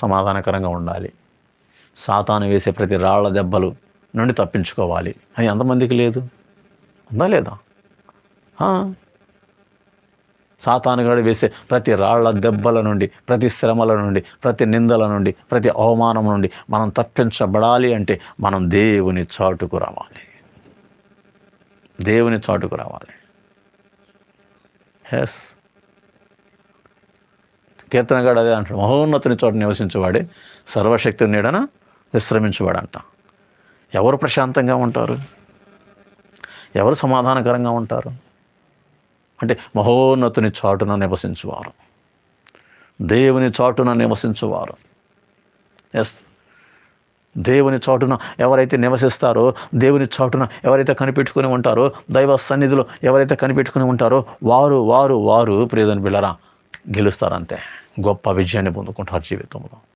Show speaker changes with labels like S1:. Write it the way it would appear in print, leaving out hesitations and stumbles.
S1: సమాధానకరంగా ఉండాలి. సాతాను వేసే ప్రతి రాళ్ల దెబ్బలు నుండి తప్పించుకోవాలి అని ఎంతమందికి లేదు? ఉందా లేదా? సాతానుగాడు వేసే ప్రతి రాళ్ల దెబ్బల నుండి, ప్రతి శ్రమల నుండి, ప్రతి నిందల నుండి, ప్రతి అవమానం నుండి మనం తప్పించబడాలి అంటే మనం దేవుని చాటుకు రావాలి. దేవుని చాటుకు రావాలి. ఎస్, కీర్తనగాడు అదే అంటాడు, మహోన్నతుని చోట నివసించేవాడే సర్వశక్తి నీడన విశ్రమించేవాడంట. ఎవరు ప్రశాంతంగా ఉంటారు? ఎవరు సమాధానకరంగా ఉంటారు? అంటే మహోన్నతుని చాటున నివసించువారు, దేవుని చాటున నివసించువారు. ఎస్, దేవుని చాటున ఎవరైతే నివసిస్తారో, దేవుని చాటున ఎవరైతే కనిపెట్టుకుని ఉంటారో, దైవ సన్నిధిలో ఎవరైతే కనిపెట్టుకుని ఉంటారో వారు వారు వారు ప్రియదని బిళ్ళరా గెలుస్తారంతే, గొప్ప విజయాన్ని పొందుకుంటారు జీవితంలో.